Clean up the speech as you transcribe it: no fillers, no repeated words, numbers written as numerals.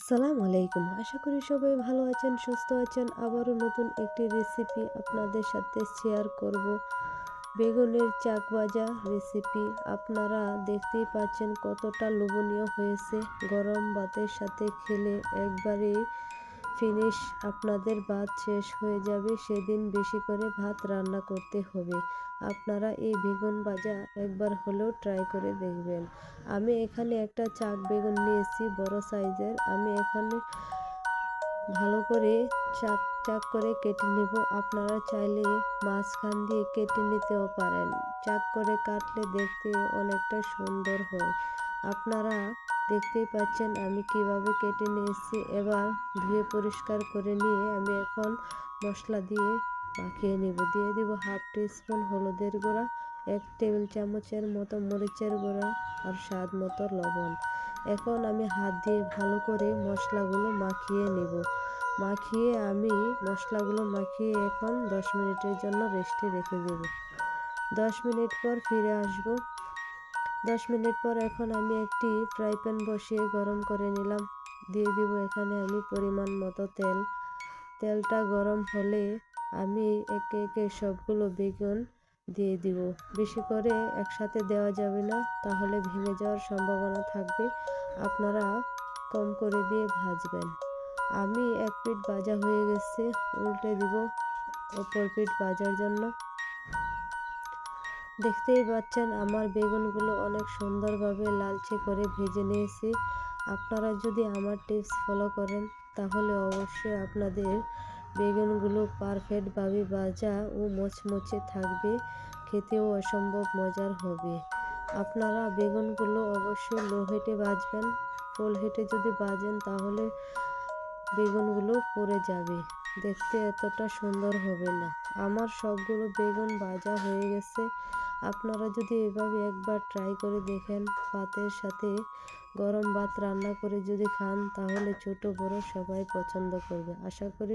আসসালামু আলাইকুম। আশা করি সবাই ভালো আছেন, সুস্থ আছেন। আবারও নতুন একটি রেসিপি আপনাদের সাথে শেয়ার করব। বেগুনের চাক ভাজা রেসিপি। আপনারা দেখতেই পাচ্ছেন কতটা লোভনীয় হয়েছে। গরম ভাতের সাথে খেলে একবারেই ফিনিশ। আপনাদের ভাত শেষ হয়ে যাবে, সেদিন বেশি করে ভাত রান্না করতে হবে। আপনারা এই বেগুন ভাজা একবার হলেও ট্রাই করে দেখবেন। আমি এখানে একটা চাক বেগুন নিয়েছি বড় সাইজের। আমি এখানে ভালো করে চাক চাক করে কেটে নেব। আপনারা চাইলে মাঝখান দিয়ে কেটে নিতেও পারেন। চাক করে কাটলে দেখতে অনেকটা সুন্দর হয়। আপনারা দেখতেই পাচ্ছেন আমি কিভাবে কেটে নিয়েছি। এবার ধুয়ে পরিষ্কার করে নিয়ে আমি এখন মশলা দিয়ে মাখিয়ে নেব। দিয়ে দিব হাফ টিস্পুন হলুদের গুঁড়া, 1 টেবিল চামচের মতো মরিচের গুঁড়া আর স্বাদ মতো লবণ। এখন আমি হাত দিয়ে ভালো করে মশলাগুলো মাখিয়ে নেব। মশলাগুলো মাখিয়ে এখন 10 মিনিটের জন্য রেস্টে রেখে দেব। 10 মিনিট পর ফিরে আসব। 10 মিনিট পর এখন আমি একটি ফ্রাই প্যান বসিয়ে গরম করে নিলাম। দিয়ে দিব এখানে আমি পরিমাণ মতো তেল। তেলটা গরম হলে আমি একে একে সবগুলো বেগুন দিয়ে দিব। বেশি করে একসাথে দেওয়া যাবে না, তাহলে ভেঙে যাওয়ার সম্ভাবনা থাকবে। আপনারা কম করে দিয়ে ভাজবেন। আমি এক পিঠ ভাজা হয়ে গেছে, উল্টে দিব অপর পিঠ ভাজার জন্য। দেখতেই পাচ্ছেন আমার বেগুনগুলো অনেক সুন্দরভাবে লালচে করে ভেজে নিয়েছি। আপনারা যদি আমার টিপস ফলো করেন তাহলে অবশ্যই আপনাদের বেগুনগুলো পারফেক্টভাবে ভাজা ও মচমচে থাকবে, খেতেও অসম্ভব মজার হবে। আপনারা বেগুনগুলো অবশ্যই লো হিটে ভাজবেন। ফুল হিটে যদি ভাজেন তাহলে বেগুনগুলো পুড়ে যাবে, দেখতে এতটা সুন্দর হবে না। আমার সবগুলো বেগুন ভাজা হয়ে গেছে। আপনারা যদি এভাবে একবার ট্রাই করে দেখেন, ভাতের সাথে গরম ভাত রান্না করে যদি খান তাহলে ছোট বড় সবাই পছন্দ করবে। আশা করি